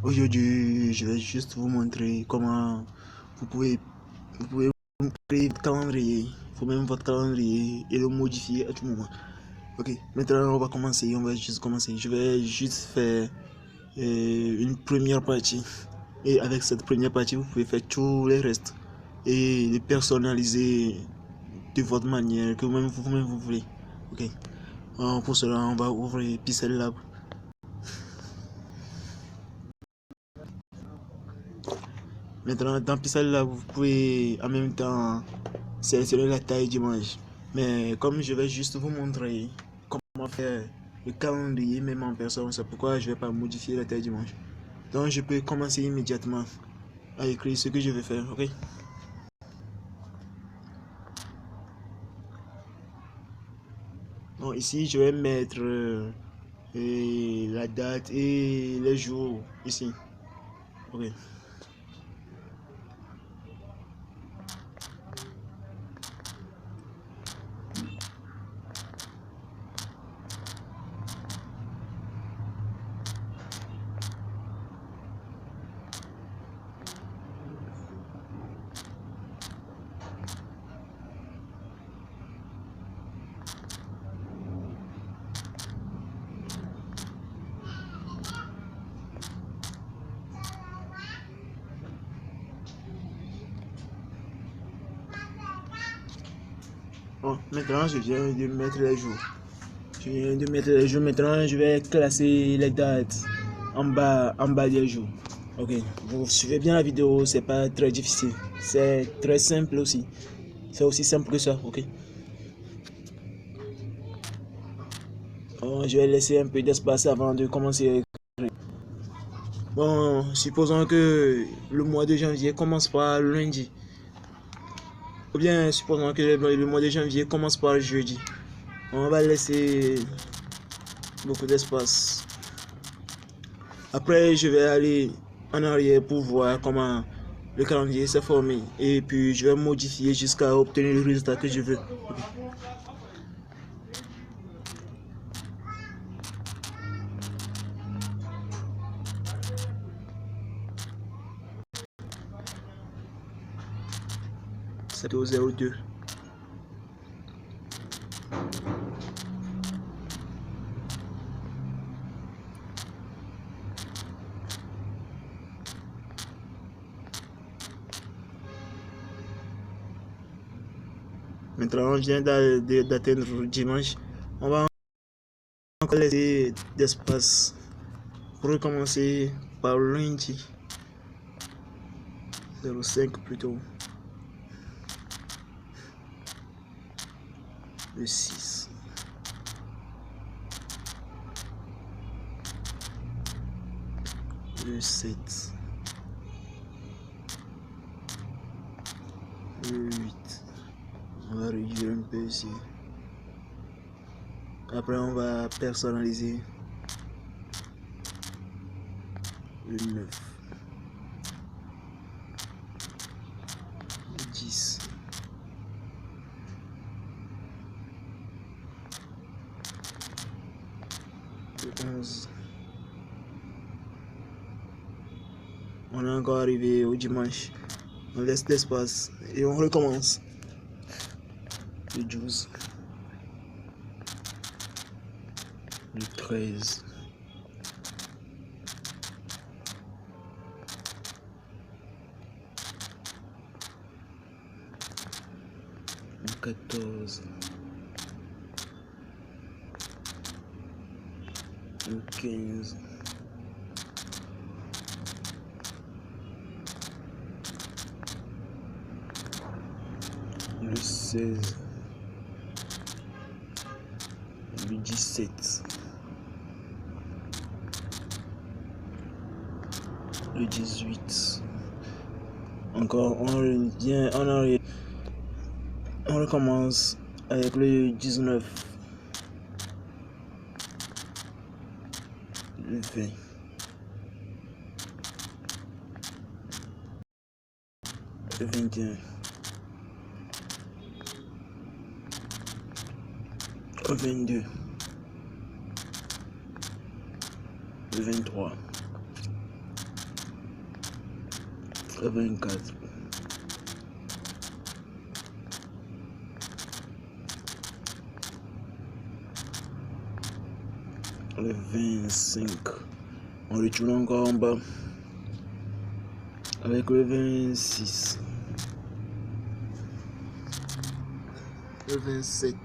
Aujourd'hui, je vais juste vous montrer comment vous pouvez, créer votre calendrier. Il faut même votre calendrier et le modifier à tout moment. Ok, maintenant on va commencer. On va juste commencer. Je vais juste faire une première partie. Et avec cette première partie, vous pouvez faire tout les restes et les personnaliser de votre manière que vous-même vous voulez. Ok. Pour cela, on va ouvrir Pixel Lab. Maintenant, dans Pixel Lab, vous pouvez en même temps sélectionner la taille d'image. Mais comme je vais juste vous montrer comment faire le calendrier même en personne, c'est pourquoi je ne vais pas modifier la taille d'image. Donc je peux commencer immédiatement à écrire ce que je vais faire. Ok. Donc ici je vais mettre la date et les jours ici. Ok. Bon, maintenant je viens de mettre les jours. Maintenant je vais classer les dates en bas des jours. Ok, vous suivez bien la vidéo, c'est pas très difficile, c'est très simple aussi. C'est aussi simple que ça, ok. Bon, je vais laisser un peu d'espace avant de commencer à écrire. Bon, supposons que le mois de janvier commence par lundi. Ou bien supposons que le mois de janvier commence par jeudi. On va laisser beaucoup d'espace. Après, je vais aller en arrière pour voir comment le calendrier s'est formé. Et puis, je vais modifier jusqu'à obtenir le résultat que je veux. C'est au 02. Maintenant, on vient d'atteindre dimanche. On va encore laisser d'espace pour recommencer par lundi. 05 plutôt. Le 6. Le 7. Le 8. On va réduire un peu ici. Après, on va personnaliser. Le 9. Le 10. Le 11. On est encore arrivé au dimanche. On laisse l'espace et on recommence. Le 12. Le 13. Le 14. Le 15. Le 16. Le 17. Le 18. Encore, on revient en arrière. On recommence avec le 19. Le 20. Le 21. Le 22. Le 23. le 24, le 25. On retourne encore en bas avec le 26, le 27,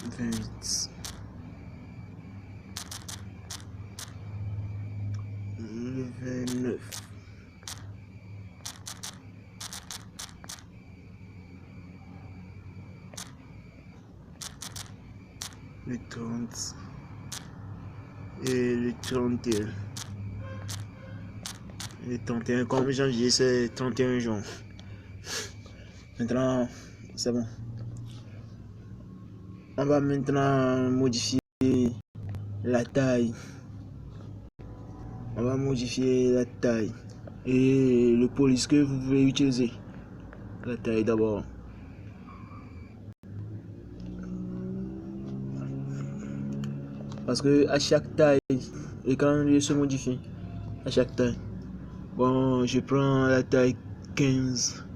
le 28, le 29, le 30 et le 31. Le 31, comme janvier, c'est 31 juin. Maintenant, c'est bon. On va maintenant modifier la taille. On va modifier la taille et le police que vous pouvez utiliser. La taille d'abord. Parce que à chaque taille, le calendrier se modifie. À chaque taille. Bon, je prends la taille 15.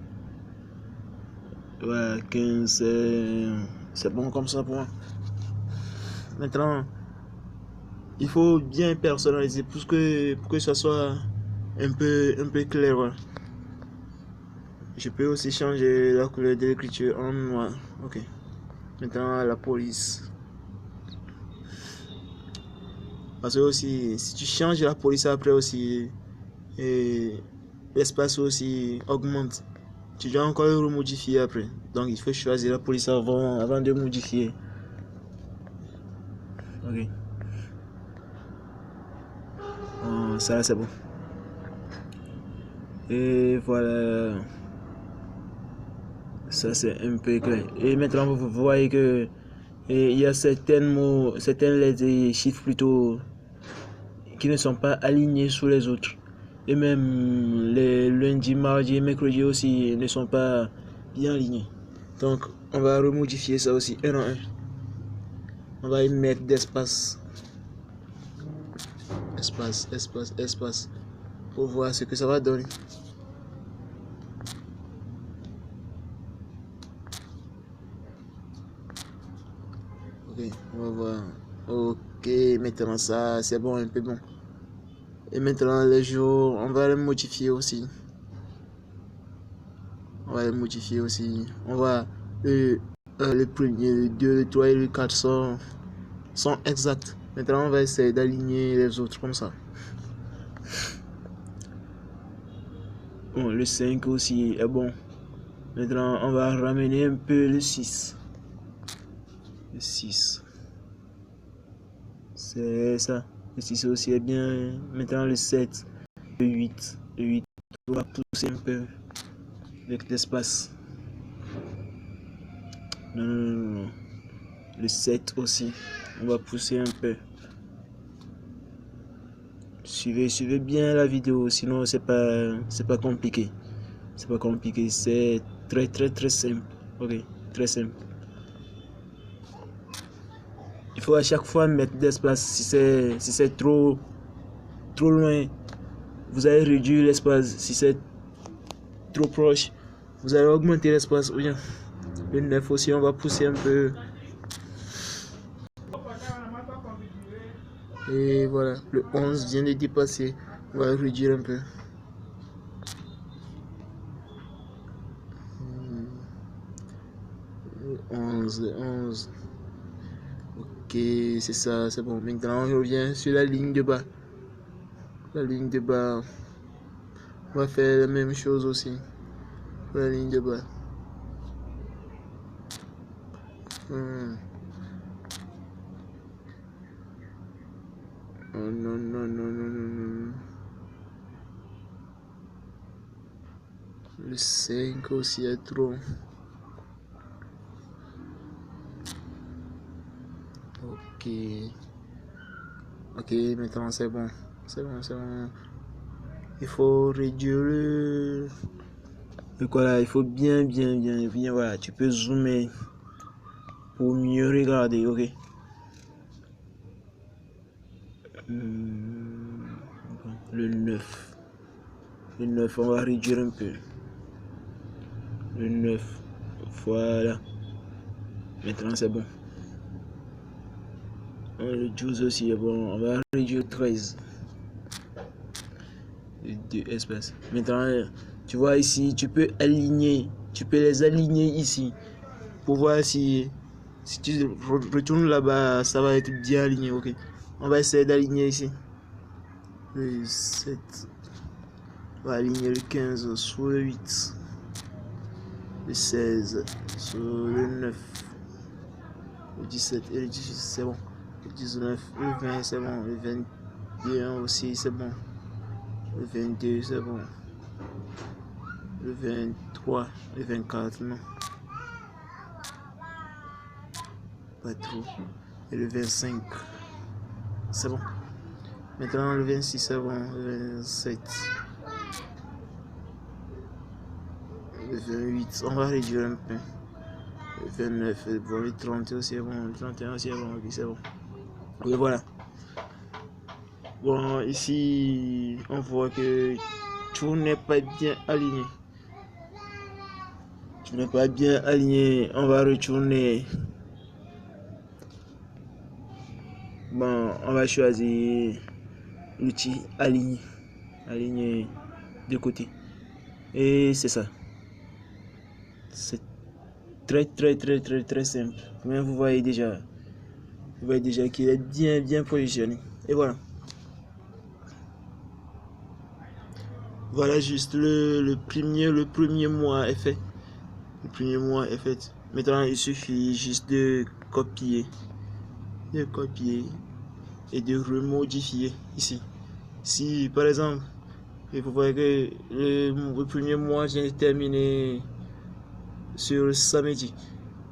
Ouais, 15, c'est bon comme ça pour moi. Maintenant, il faut bien personnaliser pour que ça soit un peu clair. Ouais. Je peux aussi changer la couleur de l'écriture en noir. Ok. Maintenant, la police. Parce que aussi, si tu changes la police après aussi, l'espace aussi augmente. Tu dois encore le remodifier après. Donc il faut choisir la police avant de modifier. Ok. Ça c'est bon. Et voilà. Ça c'est un peu clair. Et maintenant vous voyez que il y a certaines lettres et chiffres plutôt qui ne sont pas alignés sur les autres. Et même les lundis, mardi et mercredi aussi ne sont pas bien alignés. Donc on va remodifier ça aussi un en un. On va y mettre d'espace. Espace. Pour voir ce que ça va donner. Ok, on va voir. Ok, maintenant ça c'est bon, un peu bon. Et maintenant les jours, on va les modifier aussi. On va le premier, le 2, le 3 et le 4 sont exacts. Maintenant on va essayer d'aligner les autres comme ça. Bon, le 5 aussi est bon. Maintenant on va ramener un peu le 6. Le 6. C'est ça. Le 6 aussi est bien. Maintenant le 7. Le 8. Le 8. On va pousser un peu avec l'espace. Non. Le 7 aussi. On va pousser un peu. Suivez bien la vidéo, sinon c'est pas compliqué. C'est pas compliqué, c'est très simple. Ok, très simple. Il faut à chaque fois mettre d'espace. Si c'est trop loin, vous allez réduire l'espace. Si c'est trop proche, vous allez augmenter l'espace. Bien. Le 9 aussi, on va pousser un peu. Et voilà, le 11 vient de dépasser. On va réduire un peu. Le 11. Ok, c'est ça, c'est bon. Maintenant, on revient sur la ligne de bas. La ligne de bas. On va faire la même chose aussi. La ligne de bas. Oh non. Le 5 aussi est trop. Ok, maintenant c'est bon. C'est bon. Il faut réduire le... Voilà, il faut bien. Voilà, tu peux zoomer pour mieux regarder, ok. Le 9. Le 9, on va réduire un peu. Le 9. Voilà. Maintenant c'est bon. Le 12 aussi est bon. On va réduire 13. Les deux espaces. Maintenant, tu vois ici, tu peux aligner. Tu peux les aligner ici. Pour voir si tu retournes là-bas, ça va être bien aligné. Ok. On va essayer d'aligner ici. Le 7. On va aligner le 15 sur le 8. Le 16 sur le 9. Le 17 et le 18, c'est bon. Le 19, le 20, c'est bon. Le 21 aussi, c'est bon. Le 22, c'est bon. Le 23, le 24, non. Pas trop. Et le 25, c'est bon. Maintenant, le 26, c'est bon. Le 27. Le 28, on va réduire un peu. Le 29, bon, le 30 aussi est bon. Le 31 aussi est bon. Ok, c'est bon. Et voilà. Bon, ici, on voit que tout n'est pas bien aligné. Tout n'est pas bien aligné. On va retourner. Bon, on va choisir l'outil aligner. Aligner de côté. Et c'est ça. C'est très simple. Mais vous voyez déjà. Vous voyez déjà qu'il est bien positionné. Et voilà. Voilà juste le premier mois est fait. Le premier mois est fait. Maintenant, il suffit juste de copier. Et de remodifier ici. Si par exemple, vous voyez que le premier mois, j'ai terminé sur samedi.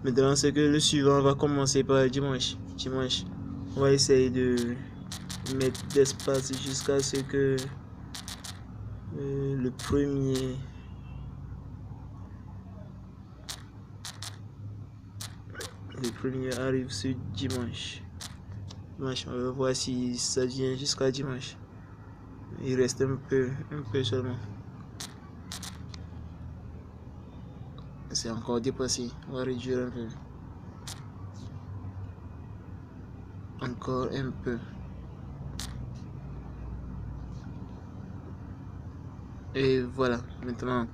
Maintenant, c'est que le suivant va commencer par dimanche. On va essayer de mettre d'espace jusqu'à ce que le premier arrive ce dimanche. On va voir si ça vient jusqu'à dimanche. Il reste un peu seulement. C'est encore dépassé. On va réduire un peu. Encore un peu. Et voilà. Maintenant,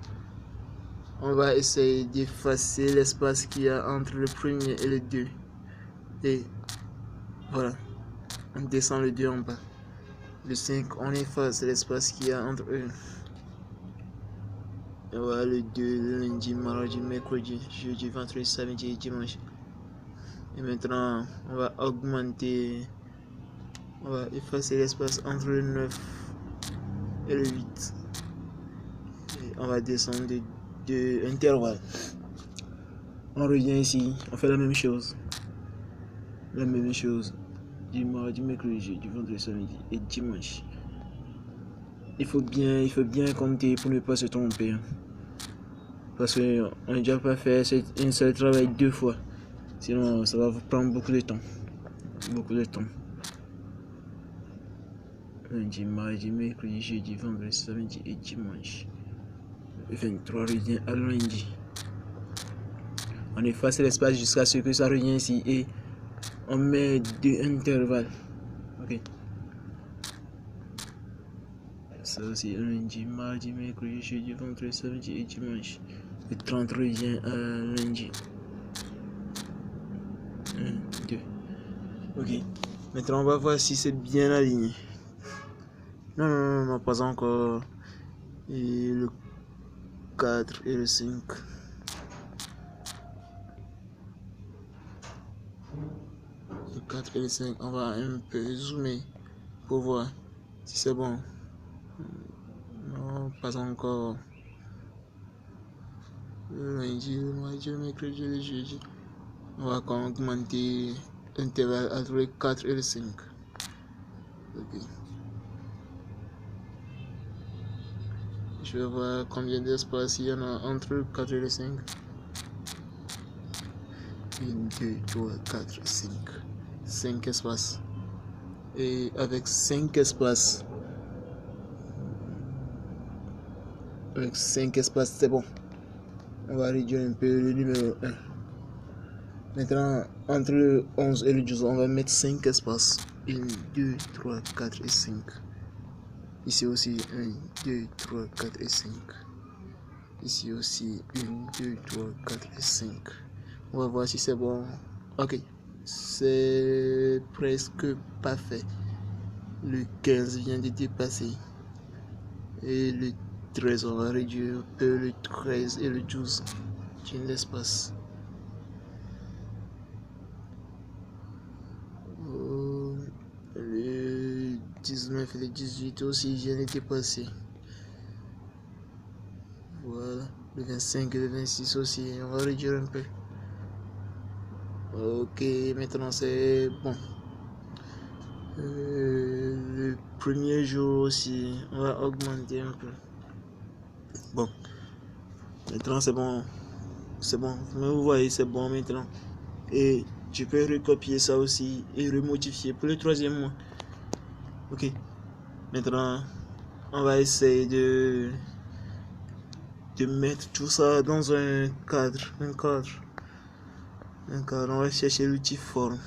on va essayer d'effacer l'espace qu'il y a entre le premier et le 2. Et voilà. On descend le 2 en bas. Le 5, on efface l'espace qu'il y a entre eux. Et voilà le 2, lundi, mardi, mercredi, jeudi, vendredi, samedi et dimanche. Et maintenant, on va augmenter. On va effacer l'espace entre le 9 et le 8. Et on va descendre de intervalle. On revient ici, on fait la même chose. Du mardi, mercredi, jeudi, vendredi, samedi et dimanche. Il faut bien compter pour ne pas se tromper. Parce qu'on n'a déjà pas fait un seul travail 2 fois. Sinon, ça va vous prendre beaucoup de temps. Lundi, mardi, mercredi, jeudi, vendredi, samedi et dimanche. Le 23 revient à lundi. On efface l'espace jusqu'à ce que ça revienne ici et on met 2 intervalles. Ok. Ça c'est lundi, mardi, mercredi, jeudi, vendredi, samedi et dimanche. Le 30 revient à lundi. 1, 2. Ok. Maintenant on va voir si c'est bien aligné. Non, pas encore. Et le 4 et le 5. Le 4 et le 5, on va un peu zoomer pour voir si c'est bon. Non, pas encore. Le lundi, le mardi, le mercredi, le jeudi. On va augmenter l'intervalle entre le 4 et le 5. Ok. Je vais voir combien d'espace il y en a entre le 4 et le 5. 1, 2, 3, 4, 5. 5 espaces. et avec 5 espaces. Avec 5 espaces, c'est bon. On va réduire un peu le numéro 1. Maintenant, entre le 11 et le 12, on va mettre 5 espaces. 1, 2, 3, 4 et 5. Ici aussi, 1, 2, 3, 4 et 5. Ici aussi, 1, 2, 3, 4 et 5. On va voir si c'est bon. Ok, c'est presque parfait. Le 15 vient de dépasser. Et le 13, on va réduire un peu le 13 et le 12. Tiens l'espace. Le 19 et le 18 aussi viennent de dépasser. Voilà. Le 25 et le 26 aussi, on va réduire un peu. Ok, maintenant c'est bon. Le premier jour aussi, on va augmenter un peu. Bon, maintenant c'est bon. C'est bon, vous voyez, c'est bon maintenant. Et je peux recopier ça aussi et remodifier pour le troisième mois. Ok, maintenant on va essayer de mettre tout ça dans un cadre. On va chercher l'outil forme.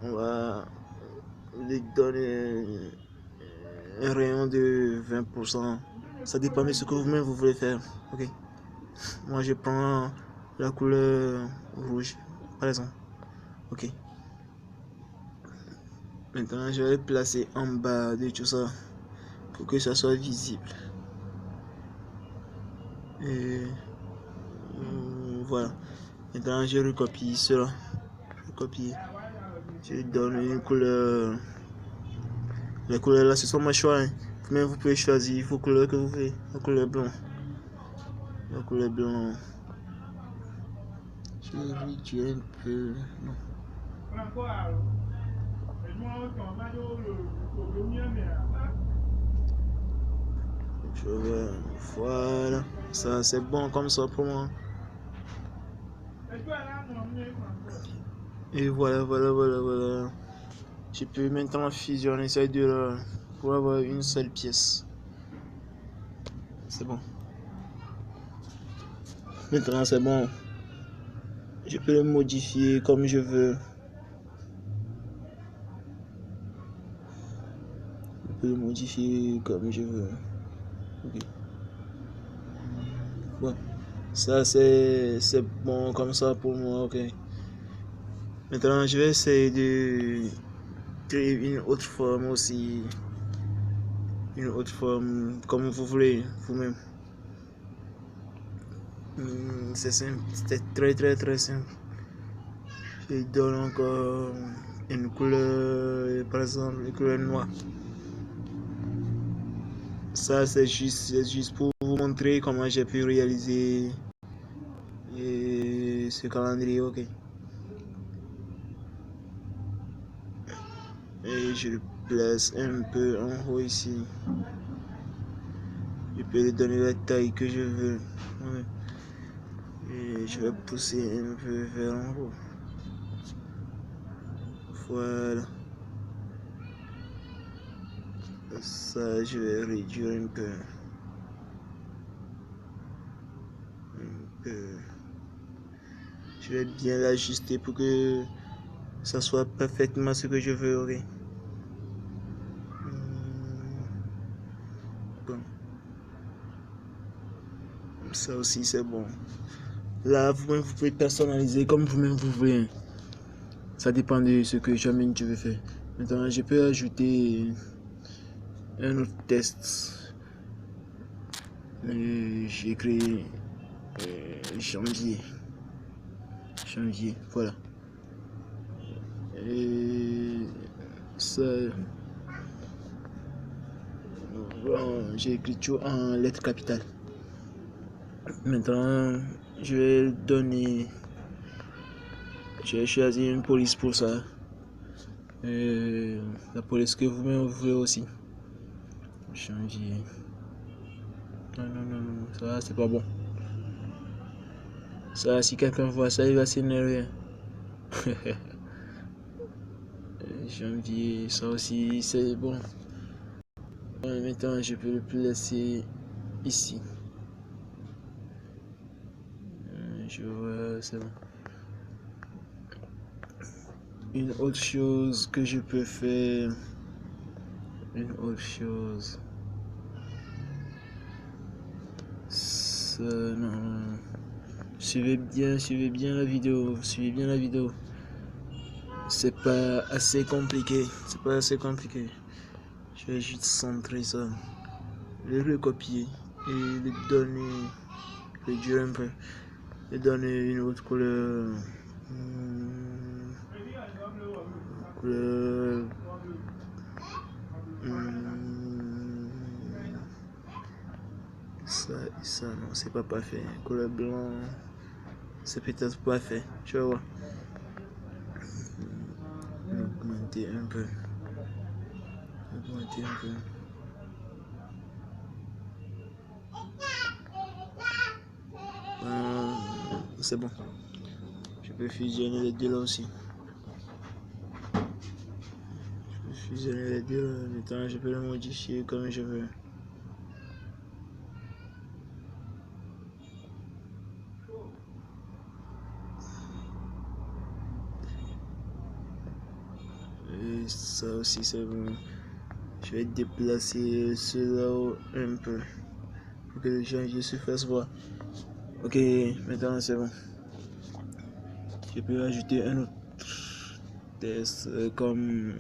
On va lui donner un rayon de 20%. Ça dépend de ce que vous-même vous voulez faire. Ok. Moi je prends la couleur rouge par exemple. Ok. Maintenant je vais le placer en bas de tout ça pour que ça soit visible. Et voilà. Maintenant je recopie cela. Je donne une couleur. Les couleurs là, ce sont mes choix. Mais vous pouvez choisir vos couleurs que vous voulez. La couleur blanc. La couleur blanc. Je vais réduire un peu. Non. Je vais. Voilà. Ça, c'est bon comme ça pour moi. Et voilà. Je peux maintenant fusionner ces deux là pour avoir une seule pièce. C'est bon. Maintenant c'est bon. Je peux le modifier comme je veux. Okay. Bon. Ça c'est bon comme ça pour moi. Ok. Maintenant je vais essayer de créer une autre forme aussi. Une autre forme comme vous voulez vous-même. C'est simple, c'est très simple. Je donne encore une couleur, par exemple une couleur noire. Ça c'est juste pour vous montrer comment j'ai pu réaliser ce calendrier. Ok. Et je le place un peu en haut ici. Je peux lui donner la taille que je veux. Ouais. Et je vais pousser un peu vers en haut. Voilà. Ça, je vais réduire un peu. Je vais bien l'ajuster pour que ça soit parfaitement ce que je veux. Ok. Bon. Ça aussi, c'est bon. Là, vous pouvez personnaliser comme vous-même vous voulez. Ça dépend de ce que jamais tu veux faire. Maintenant, je peux ajouter un autre test. J'ai créé janvier. Voilà. Et ça, bon, j'ai écrit tout en lettres capitales. Maintenant, je vais donner. Je vais choisir une police pour ça. La police que vous-même vous voulez aussi. Janvier. Non, ça c'est pas bon. Ça, si quelqu'un voit ça, il va s'énerver. Janvier, ça aussi c'est bon. Maintenant je peux le placer ici. Je vois, c'est bon. Une autre chose que je peux faire. Une autre chose. Ça, non. Suivez bien la vidéo. Suivez bien la vidéo. C'est pas assez compliqué. C'est pas assez compliqué. Je vais juste centrer ça. Le recopier. Et le donner. Le dire un peu. Le donner une autre couleur. Couleur. Ça et ça, non, c'est pas parfait. Couleur blanc, c'est peut-être parfait. Tu vas voir. Augmenter un peu. Augmenter un peu. C'est bon. Je peux fusionner les deux là aussi. Je peux fusionner les deux là. Maintenant, je peux le modifier comme je veux. Et ça aussi, c'est bon. Je vais déplacer cela un peu pour que le janvier se fasse voir. Ok, maintenant c'est bon. Je peux ajouter un autre test comme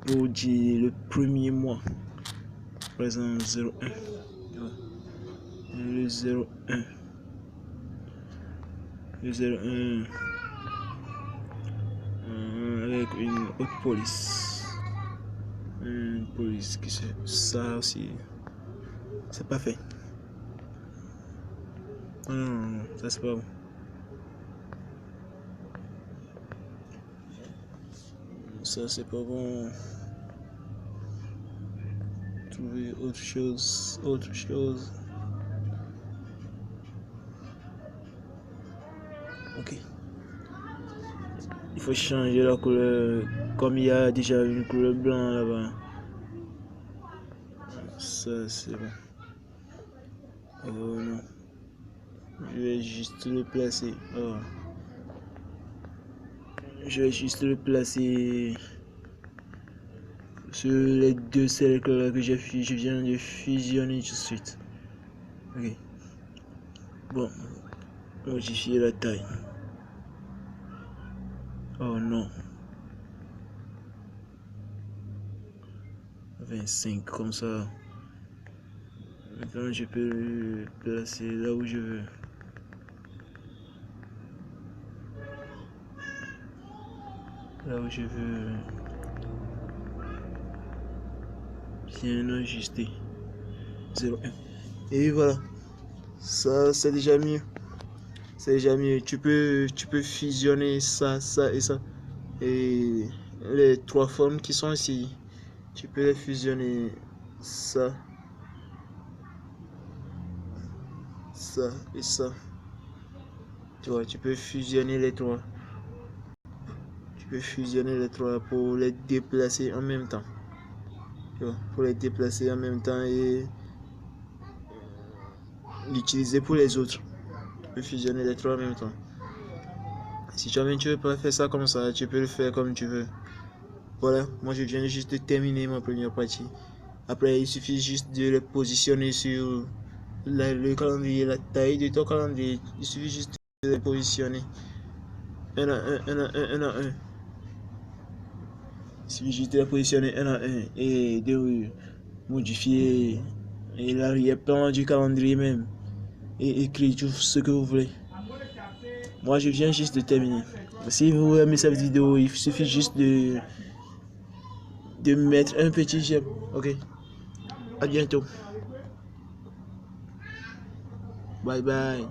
pour dire le premier mois. Par exemple 01. Le 01. Le 01 avec une autre police. Une police qui c'est ça aussi. C'est pas fait. Non, ça c'est pas bon. Ça c'est pas bon. Trouver autre chose. Autre chose. Ok. Il faut changer la couleur. Comme il y a déjà une couleur blanche là-bas. Ça c'est bon. Oh non. Je vais juste le placer. Oh. Je vais juste le placer sur les deux cercles que je viens de fusionner tout de suite. Ok. Bon. Modifier la taille. Oh non. 25 comme ça. Maintenant je peux le placer là où je veux. Là où je veux. Bien ajusté. 0,1. Et voilà. Ça c'est déjà mieux. C'est déjà mieux. Tu peux fusionner ça, ça et ça. Et les trois formes qui sont ici. Tu peux les fusionner ça. Ça et ça. Tu vois, tu peux fusionner les trois. Tu peux fusionner les trois pour les déplacer en même temps. Tu vois, pour les déplacer en même temps et l'utiliser pour les autres. Tu peux fusionner les trois en même temps. Si jamais tu veux pas faire ça comme ça, tu peux le faire comme tu veux. Voilà, moi je viens juste de terminer ma première partie. Après, il suffit juste de les positionner sur le calendrier, la taille de ton calendrier. Il suffit juste de les positionner. Un à un, un à un, un à un. Il suffit juste de les positionner un à un et de modifier l'arrière-plan du calendrier même. Et écrire tout ce que vous voulez. Moi, je viens juste de terminer. Si vous aimez cette vidéo, il suffit juste de mettre un petit j'aime. Ok. À bientôt. Bye bye.